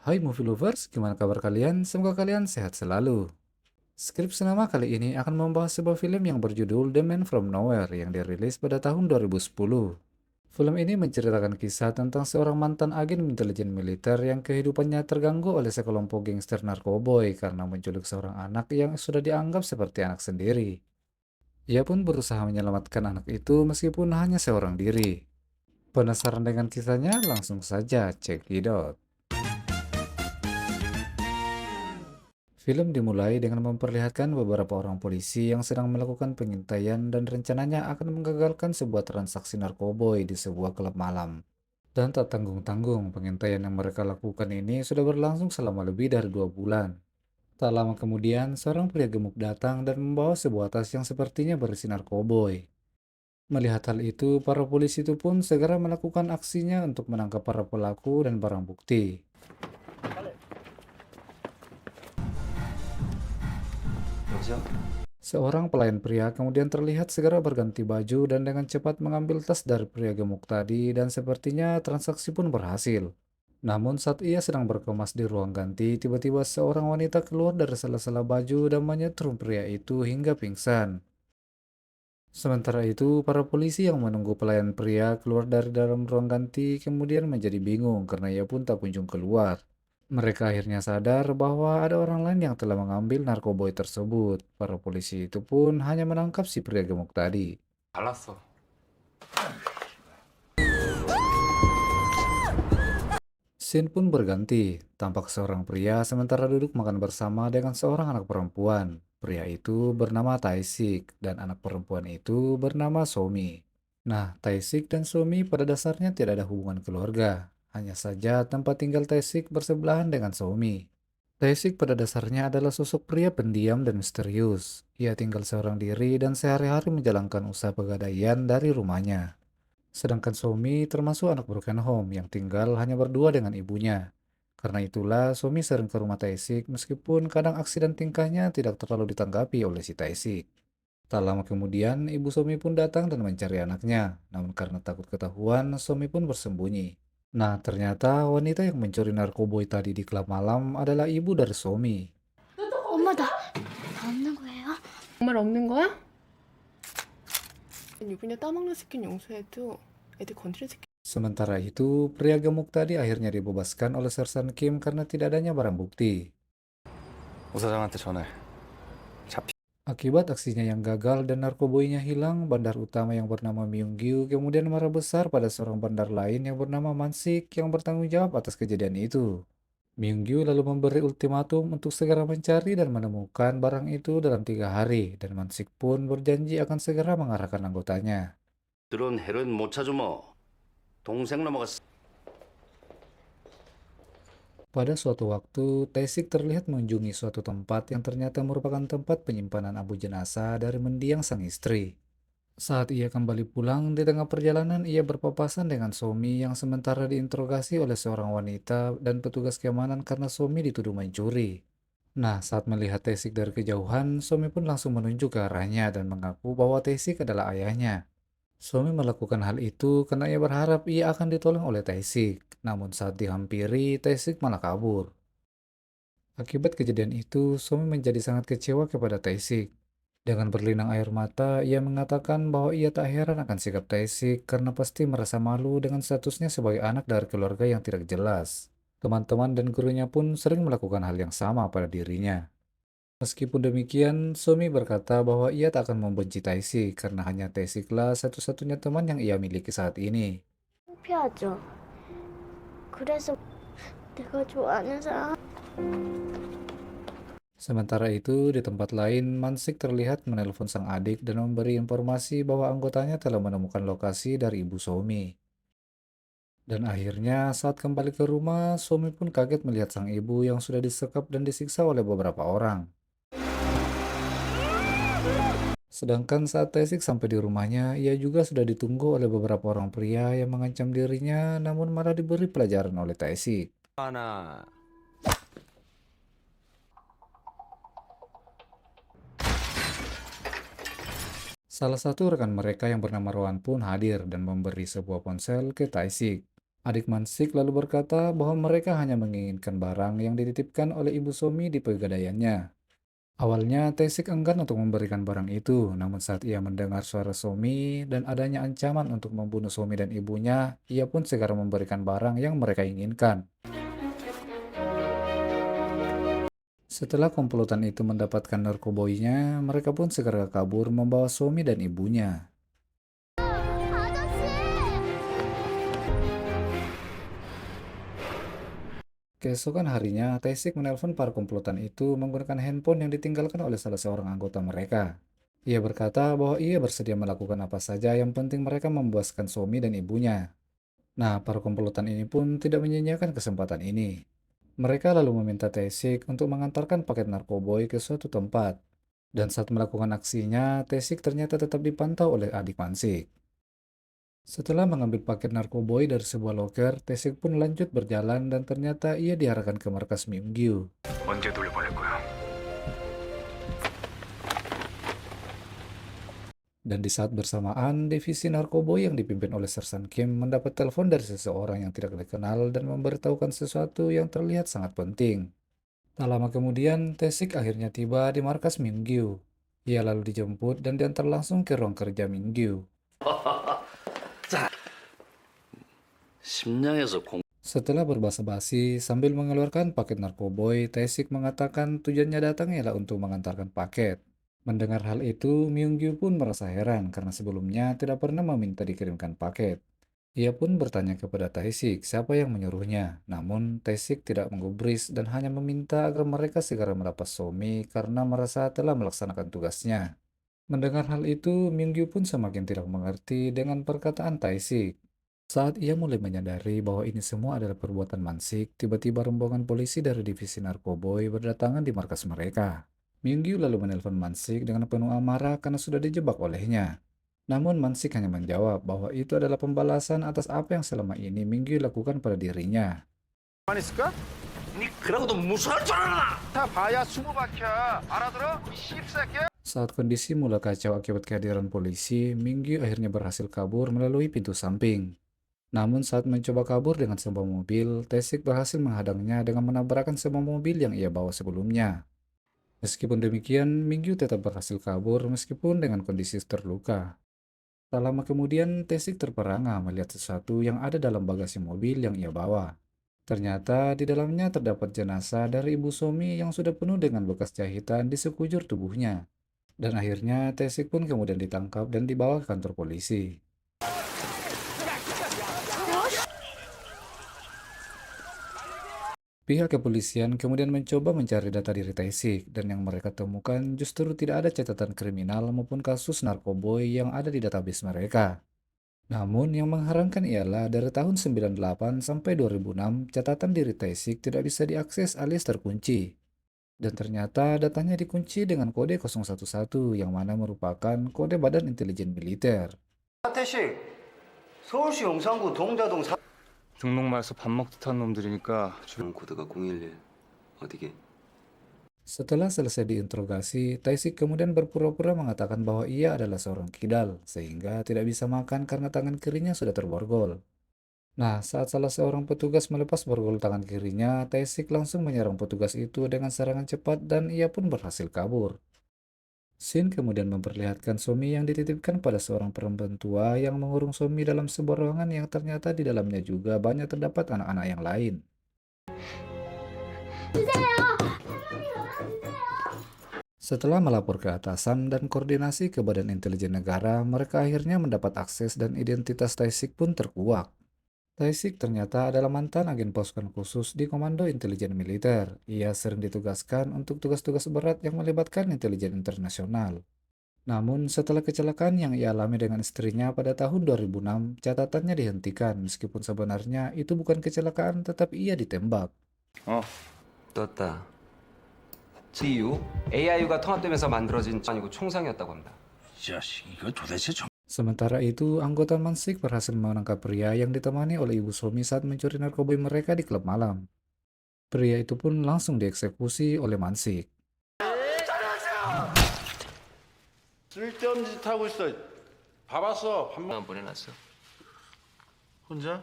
Hai movie lovers, gimana kabar kalian? Semoga kalian sehat selalu. Skrip Sinema kali ini akan membahas sebuah film yang berjudul The Man From Nowhere yang dirilis pada tahun 2010. Film ini menceritakan kisah tentang seorang mantan agen intelijen militer yang kehidupannya terganggu oleh sekelompok gangster narkoboy karena menculik seorang anak yang sudah dianggap seperti anak sendiri. Ia pun berusaha menyelamatkan anak itu meskipun hanya seorang diri. Penasaran dengan kisahnya? Langsung saja cek it out. Film dimulai dengan memperlihatkan beberapa orang polisi yang sedang melakukan pengintaian dan rencananya akan menggagalkan sebuah transaksi narkoboy di sebuah klub malam. Dan tak tanggung-tanggung, pengintaian yang mereka lakukan ini sudah berlangsung selama lebih dari 2 bulan. Tak lama kemudian, seorang pria gemuk datang dan membawa sebuah tas yang sepertinya berisi narkoboy. Melihat hal itu, para polisi itu pun segera melakukan aksinya untuk menangkap para pelaku dan barang bukti. 여보세요? Seorang pelayan pria kemudian terlihat segera berganti baju dan dengan cepat mengambil tas dari pria gemuk tadi dan sepertinya transaksi pun berhasil. Namun saat ia sedang berkemas di ruang ganti, tiba-tiba seorang wanita keluar dari sela-sela baju dan menyetrum pria itu hingga pingsan. Sementara itu, para polisi yang menunggu pelayan pria keluar dari dalam ruang ganti kemudian menjadi bingung karena ia pun tak kunjung keluar. Mereka akhirnya sadar bahwa ada orang lain yang telah mengambil narkoboy tersebut. Para polisi itu pun hanya menangkap si pria gemuk tadi. 달랐어. Scene pun berganti. Tampak seorang pria sementara duduk makan bersama dengan seorang anak perempuan. Pria itu bernama Taisik dan anak perempuan itu bernama Somi. Nah, Taisik dan Somi pada dasarnya tidak ada hubungan keluarga. Hanya saja tempat tinggal Taisik bersebelahan dengan Somi. Taesik pada dasarnya adalah sosok pria pendiam dan misterius. Ia tinggal seorang diri dan sehari-hari menjalankan usaha pegadaian dari rumahnya. Sedangkan Somi termasuk anak broken home yang tinggal hanya berdua dengan ibunya. Karena itulah Somi sering ke rumah Taesik meskipun kadang aksi dan tingkahnya tidak terlalu ditanggapi oleh si Taesik. Tak lama kemudian, ibu Somi pun datang dan mencari anaknya. Namun karena takut ketahuan, Somi pun bersembunyi. Nah, ternyata wanita yang mencuri narkoboy tadi di klub malam adalah ibu dari Somi. 엄마 나 없는 거예요? 정말 없는 거야? 유부녀 따먹는 새끼는 용서해도 애들 건드린 새끼 Sementara itu, pria gemuk tadi akhirnya dibebaskan oleh Sersan Kim karena tidak adanya barang bukti. 부사장한테 전화해. 잡히. Akibat aksinya yang gagal dan narkoboynya hilang, bandar utama yang bernama Myung-gyu kemudian marah besar pada seorang bandar lain yang bernama Mansik yang bertanggung jawab atas kejadian itu. Myung-gyu lalu memberi ultimatum untuk segera mencari dan menemukan barang itu dalam 3 hari, dan Mansik pun berjanji akan segera mengarahkan anggotanya. 들은 헬은 못 찾으면 동생 넘어갔어. Pada suatu waktu, Taesik terlihat mengunjungi suatu tempat yang ternyata merupakan tempat penyimpanan abu jenazah dari mendiang sang istri. Saat ia kembali pulang, di tengah perjalanan ia berpapasan dengan Somi yang sementara diinterogasi oleh seorang wanita dan petugas keamanan karena Somi dituduh mencuri. Nah, saat melihat Taesik dari kejauhan, Somi pun langsung menunjuk ke arahnya dan mengaku bahwa Taesik adalah ayahnya. Somi melakukan hal itu karena ia berharap ia akan ditolong oleh Taesik. Namun saat dihampiri, Taesik malah kabur. Akibat kejadian itu, Somi menjadi sangat kecewa kepada Taesik. Dengan berlinang air mata, ia mengatakan bahwa ia tak heran akan sikap Taesik karena pasti merasa malu dengan statusnya sebagai anak dari keluarga yang tidak jelas. Teman-teman dan gurunya pun sering melakukan hal yang sama pada dirinya. Meskipun demikian, Somi berkata bahwa ia tak akan membenci Taesik karena hanya Taesiklah satu-satunya teman yang ia miliki saat ini. 창피하죠. 그래서 내가 좋아하는 사람 Sementara itu, di tempat lain, Mansik terlihat menelpon sang adik dan memberi informasi bahwa anggotanya telah menemukan lokasi dari ibu Somi. Dan akhirnya, saat kembali ke rumah, Somi pun kaget melihat sang ibu yang sudah disekap dan disiksa oleh beberapa orang. Sedangkan saat Taesik sampai di rumahnya, ia juga sudah ditunggu oleh beberapa orang pria yang mengancam dirinya, namun malah diberi pelajaran oleh Taesik. 하나. Salah satu rekan mereka yang bernama Roan pun hadir dan memberi sebuah ponsel ke Taesik. Adik Mansik lalu berkata bahwa mereka hanya menginginkan barang yang dititipkan oleh Ibu Somi di pegadaiannya. Awalnya, Taesik enggan untuk memberikan barang itu, namun saat ia mendengar suara Somi dan adanya ancaman untuk membunuh Somi dan ibunya, ia pun segera memberikan barang yang mereka inginkan. Setelah komplotan itu mendapatkan narkoboinya, mereka pun segera kabur membawa Somi dan ibunya. Keesokan harinya, Taesik menelpon para komplotan itu menggunakan handphone yang ditinggalkan oleh salah seorang anggota mereka. Ia berkata bahwa ia bersedia melakukan apa saja yang penting mereka membuaskan Somi dan ibunya. Nah, para komplotan ini pun tidak menyia-nyiakan kesempatan ini. Mereka lalu meminta Taesik untuk mengantarkan paket narkoboy ke suatu tempat. Dan saat melakukan aksinya, Taesik ternyata tetap dipantau oleh adik Mansik. Setelah mengambil paket narkoboy dari sebuah loker, Taesik pun lanjut berjalan dan ternyata ia diarahkan ke markas Myunggyu. 언제 돌려보낼 거야? Dan di saat bersamaan, divisi narkoboy yang dipimpin oleh Sersan Kim mendapat telepon dari seseorang yang tidak dikenal dan memberitahukan sesuatu yang terlihat sangat penting. Tak lama kemudian, Taesik akhirnya tiba di markas Myunggyu. Ia lalu dijemput dan diantar langsung ke ruang kerja Myunggyu. 심양에서 공 Setelah berbasa-basi, sambil mengeluarkan paket narkoboy, Taesik mengatakan tujuannya datang ialah untuk mengantarkan paket. Mendengar hal itu, Myunggyu pun merasa heran karena sebelumnya tidak pernah meminta dikirimkan paket. Ia pun bertanya kepada Taesik siapa yang menyuruhnya, namun Taesik tidak menggubris dan hanya meminta agar mereka segera melepas Somi karena merasa telah melaksanakan tugasnya. Mendengar hal itu, Myunggyu pun semakin tidak mengerti dengan perkataan Taesik. Saat ia mulai menyadari bahwa ini semua adalah perbuatan Mansik, tiba-tiba rombongan polisi dari divisi narkoboy berdatangan di markas mereka. Myunggyu lalu menelpon Mansik dengan penuh amarah karena sudah dijebak olehnya. Namun Mansik hanya menjawab bahwa itu adalah pembalasan atas apa yang selama ini Myunggyu lakukan pada dirinya. 가만히 있을까? 니 그러고도 무서울 줄 알아! 다 봐야 20바퀴야. 알아들어? 이 씹새끼야. Saat kondisi mulai kacau akibat kehadiran polisi, Myunggyu akhirnya berhasil kabur melalui pintu samping. Namun saat mencoba kabur dengan sebuah mobil, Taesik berhasil menghadangnya dengan menabrakkan sebuah mobil yang ia bawa sebelumnya. Meskipun demikian, Myunggyu tetap berhasil kabur meskipun dengan kondisi terluka. Tak lama kemudian, Taesik terperangah melihat sesuatu yang ada dalam bagasi mobil yang ia bawa. Ternyata di dalamnya terdapat jenazah dari Ibu Somi yang sudah penuh dengan bekas jahitan di sekujur tubuhnya. Dan akhirnya Taesik pun kemudian ditangkap dan dibawa ke kantor polisi. Pihak kepolisian kemudian mencoba mencari data diri Taesik, dan yang mereka temukan justru tidak ada catatan kriminal maupun kasus narkoboy yang ada di database mereka. Namun yang mengherankan ialah dari tahun 98 sampai 2006, catatan diri Taesik tidak bisa diakses alias terkunci. Dan ternyata datanya dikunci dengan kode 011 yang mana merupakan kode Badan Intelijen Militer. 하태식, 서울시 용산구 동자동 등록말서 밥 먹듯 한 놈들이니까 주문 코드가 011 어디게? Setelah selesai diinterogasi, Taesik kemudian berpura-pura mengatakan bahwa ia adalah seorang kidal, sehingga tidak bisa makan karena tangan kirinya sudah terborgol. Nah, saat salah seorang petugas melepas borgol tangan kirinya, Taesik langsung menyerang petugas itu dengan serangan cepat dan ia pun berhasil kabur. Shin kemudian memperlihatkan Somi yang dititipkan pada seorang perempuan tua yang mengurung Somi dalam sebuah ruangan yang ternyata di dalamnya juga banyak terdapat anak-anak yang lain. Setelah melapor ke atasan dan koordinasi ke Badan Intelijen Negara, mereka akhirnya mendapat akses dan identitas Taesik pun terkuak. Taesik ternyata adalah mantan agen pasukan khusus di Komando Intelijen Militer. Ia sering ditugaskan untuk tugas-tugas berat yang melibatkan intelijen internasional. Namun, setelah kecelakaan yang ia alami dengan istrinya pada tahun 2006, catatannya dihentikan meskipun sebenarnya itu bukan kecelakaan tetapi ia ditembak. 떴다. 이후 AIU가 통합되면서 만들어진 아니고 총상이었다고 합니다. 이 자식 이거 도대체 Sementara itu, anggota Mansik berhasil menangkap pria yang ditemani oleh Ibu Somi saat mencuri narkoboy mereka di klub malam. Pria itu pun langsung dieksekusi oleh Mansik. 쓸데없는 짓 하고 있어. 봐봤어. 밥 먹... 보내놨어. 혼자?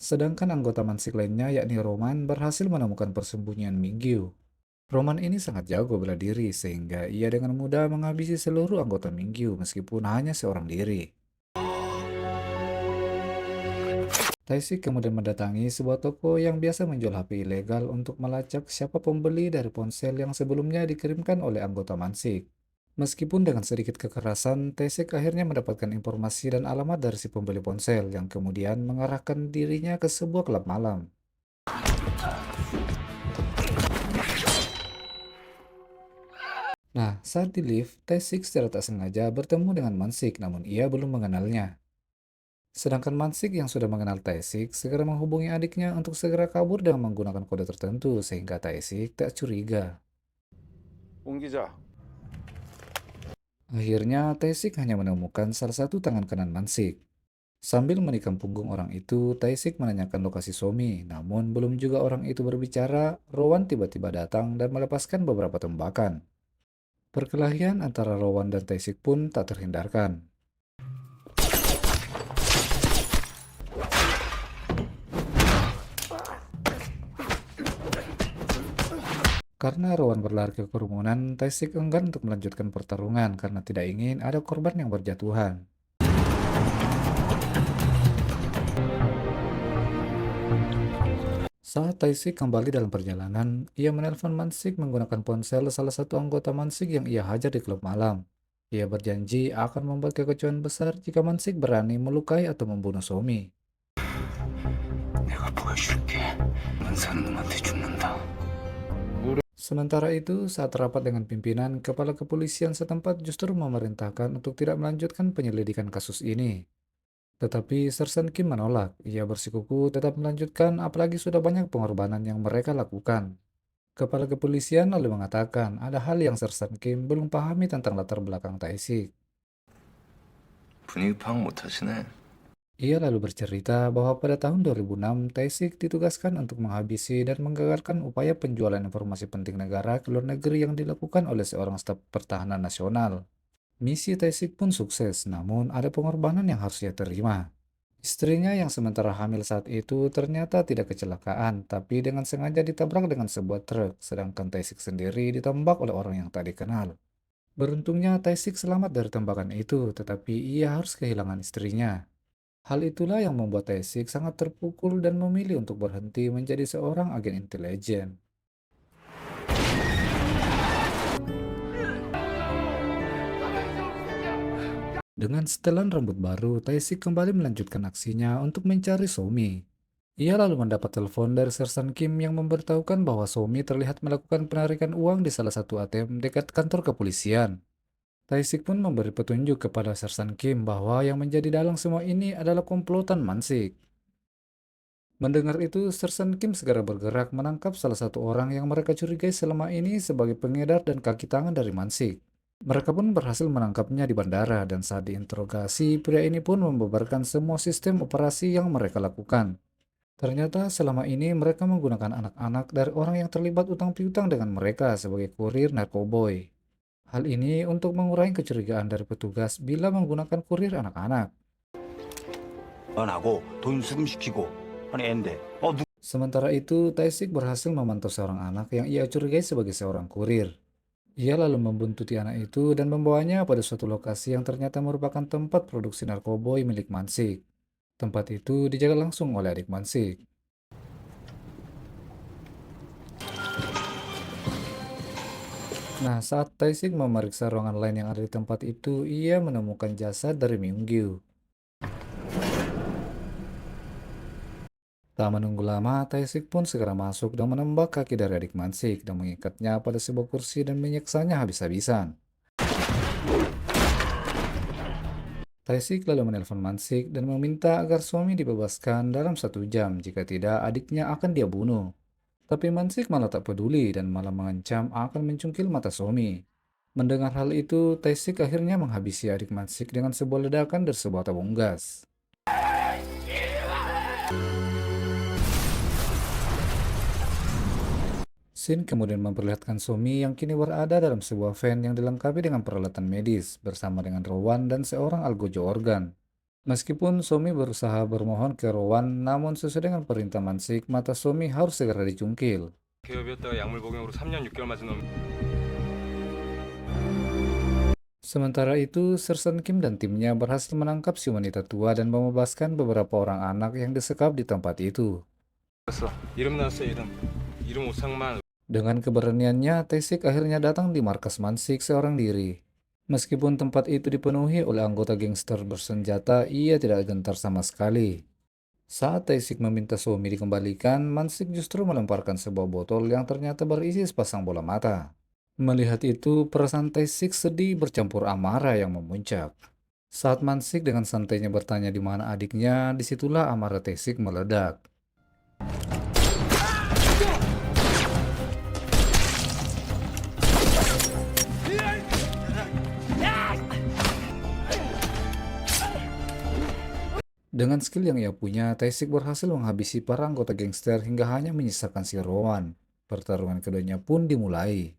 Sedangkan anggota Mansik lainnya yakni Roman berhasil menemukan persembunyian Mingyu. Roman ini sangat jago bela diri sehingga ia dengan mudah menghabisi seluruh anggota Mingyu meskipun hanya seorang diri. Taisik kemudian mendatangi sebuah toko yang biasa menjual HP ilegal untuk melacak siapa pembeli dari ponsel yang sebelumnya dikirimkan oleh anggota Mansik. Meskipun dengan sedikit kekerasan, Taisik akhirnya mendapatkan informasi dan alamat dari si pembeli ponsel yang kemudian mengarahkan dirinya ke sebuah klub malam. Nah, saat di lift, Taisik secara tak sengaja bertemu dengan Mansik namun ia belum mengenalnya. Sedangkan Mansik yang sudah mengenal Taisik segera menghubungi adiknya untuk segera kabur dengan menggunakan kode tertentu sehingga Taisik tak curiga. 옹 기자, Akhirnya Taisik hanya menemukan salah satu tangan kanan Mansik. Sambil menikam punggung orang itu, Taisik menanyakan lokasi Somi, namun belum juga orang itu berbicara, Rowan tiba-tiba datang dan melepaskan beberapa tembakan. Perkelahian antara Rowan dan Taisik pun tak terhindarkan. Karena Rowan berlari ke kerumunan, Taisik enggan untuk melanjutkan pertarungan karena tidak ingin ada korban yang berjatuhan. Saat Taisik kembali dalam perjalanan, ia menelpon Mansik menggunakan ponsel salah satu anggota Mansik yang ia hajar di klub malam. Ia berjanji akan membuat kekecewaan besar jika Mansik berani melukai atau membunuh Somi. 내가 보여줄게. 넌 사는 놈한테 죽는다. Sementara itu, saat rapat dengan pimpinan, kepala kepolisian setempat justru memerintahkan untuk tidak melanjutkan penyelidikan kasus ini. Tetapi Sersan Kim menolak. Ia bersikuku tetap melanjutkan apalagi sudah banyak pengorbanan yang mereka lakukan. Kepala kepolisian lalu mengatakan ada hal yang Sersan Kim belum pahami tentang latar belakang Taisik. 분위기 파악 못하시네. Ia lalu bercerita bahwa pada tahun 2006, Taisik ditugaskan untuk menghabisi dan menggagalkan upaya penjualan informasi penting negara ke luar negeri yang dilakukan oleh seorang staf pertahanan nasional. Misi Taisik pun sukses, namun ada pengorbanan yang harus ia terima. Istrinya yang sementara hamil saat itu ternyata tidak kecelakaan, tapi dengan sengaja ditabrak dengan sebuah truk, sedangkan Taisik sendiri ditembak oleh orang yang tak dikenal. Beruntungnya Taisik selamat dari tembakan itu, tetapi ia harus kehilangan istrinya. Hal itulah yang membuat Taisik sangat terpukul dan memilih untuk berhenti menjadi seorang agen intelijen. Dengan setelan rambut baru, Taisik kembali melanjutkan aksinya untuk mencari Somi. Ia lalu mendapat telepon dari Sersan Kim yang memberitahukan bahwa Somi terlihat melakukan penarikan uang di salah satu ATM dekat kantor kepolisian. Taisik pun memberi petunjuk kepada Sersan Kim bahwa yang menjadi dalang semua ini adalah komplotan Mansik. Mendengar itu, Sersan Kim segera bergerak menangkap salah satu orang yang mereka curigai selama ini sebagai pengedar dan kaki tangan dari Mansik. Mereka pun berhasil menangkapnya di bandara dan saat diinterogasi, pria ini pun membeberkan semua sistem operasi yang mereka lakukan. Ternyata selama ini mereka menggunakan anak-anak dari orang yang terlibat utang piutang dengan mereka sebagai kurir narkoboy. Hal ini untuk mengurangi kecurigaan dari petugas bila menggunakan kurir anak-anak. 하고 돈 수금시키고 아니 앤데 Sementara itu, Taisik berhasil memantau seorang anak yang ia curigai sebagai seorang kurir. Ia lalu membuntuti anak itu dan membawanya pada suatu lokasi yang ternyata merupakan tempat produksi narkoboy milik Mansik. Tempat itu dijaga langsung oleh adik Mansik. Nah, saat Taisik memeriksa ruangan lain yang ada di tempat itu, ia menemukan jasad dari Myungyu. Tak menunggu lama, Taisik pun segera masuk dan menembak kaki dari adik Mansik dan mengikatnya pada sebuah kursi dan menyiksanya habis-habisan. Taisik lalu menelpon Mansik dan meminta agar suami dibebaskan dalam 1 jam, jika tidak adiknya akan dia bunuh. Tapi Mansik malah tak peduli dan malah mengancam akan mencungkil mata Somi. Mendengar hal itu, Taisik akhirnya menghabisi adik Mansik dengan sebuah ledakan dari sebuah tabung gas. Scene kemudian memperlihatkan Somi yang kini berada dalam sebuah van yang dilengkapi dengan peralatan medis bersama dengan Rowan dan seorang algojo organ. Meskipun Somi berusaha bermohon ke Rowan, namun sesuai dengan perintah Mansik, mata Somi harus segera dicungkil. 개업이었다가 약물 복용으로 3년 6개월 맞은 놈. Sementara itu, Sersan Kim dan timnya berhasil menangkap si wanita tua dan membebaskan beberapa orang anak yang disekap di tempat itu. 이름 나왔어 이름. 이름 오상만. Dengan keberaniannya, Tae-sik akhirnya datang di markas Mansik seorang diri. Meskipun tempat itu dipenuhi oleh anggota gangster bersenjata, ia tidak gentar sama sekali. Saat Tae-sik meminta Somi dikembalikan, Mansik justru melemparkan sebuah botol yang ternyata berisi sepasang bola mata. Melihat itu, perasaan Tae-sik sedih bercampur amarah yang memuncak. Saat Mansik dengan santainya bertanya di mana adiknya, disitulah amarah Tae-sik meledak. Dengan skill yang ia punya, Tae-sik berhasil menghabisi para anggota gangster hingga hanya menyisakan si Rowan. Pertarungan keduanya pun dimulai.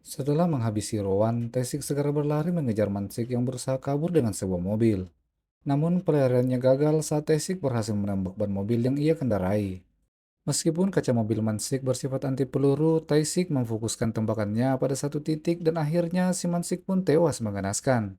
Setelah menghabisi Rowan, Tae-sik segera berlari mengejar Mansik yang berusaha kabur dengan sebuah mobil. Namun pelariannya gagal saat Tae-sik berhasil menembak ban mobil yang ia kendarai. Meskipun kaca mobil Mansik bersifat anti peluru, Tae-sik memfokuskan tembakannya pada satu titik dan akhirnya si Mansik pun tewas mengenaskan.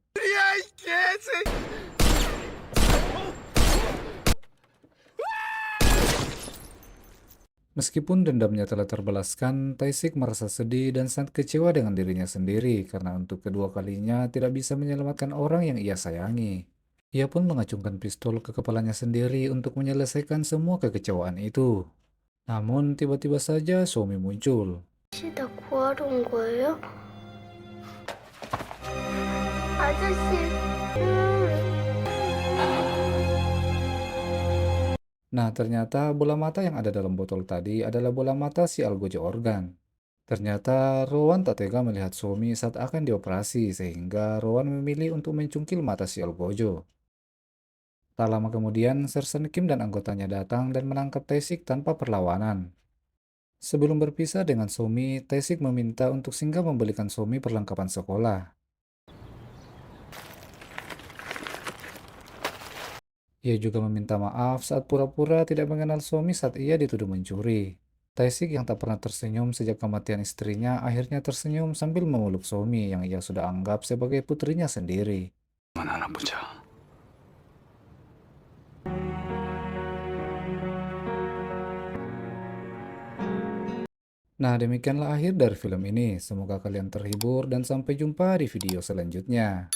Meskipun dendamnya telah terbalaskan, Tae-sik merasa sedih dan sangat kecewa dengan dirinya sendiri karena untuk kedua kalinya tidak bisa menyelamatkan orang yang ia sayangi. Ia pun mengacungkan pistol ke kepalanya sendiri untuk menyelesaikan semua kekecewaan itu. Namun tiba-tiba saja Somi muncul. 혹시 나 구하러 온 거예요? 아저씨. Nah, ternyata bola mata yang ada dalam botol tadi adalah bola mata si Algojo Organ. Ternyata Rowan tak tega melihat Somi saat akan dioperasi sehingga Rowan memilih untuk mencungkil mata si Algojo. Tak lama kemudian, Sersan Kim dan anggotanya datang dan menangkap Tae-sik tanpa perlawanan. Sebelum berpisah dengan Somi, Tae-sik meminta untuk singgah membelikan Somi perlengkapan sekolah. Ia juga meminta maaf saat pura-pura tidak mengenal Somi saat ia dituduh mencuri. Tae-sik yang tak pernah tersenyum sejak kematian istrinya akhirnya tersenyum sambil memeluk Somi yang ia sudah anggap sebagai putrinya sendiri. 하나 보자. Nah, demikianlah akhir dari film ini. Semoga kalian terhibur dan sampai jumpa di video selanjutnya.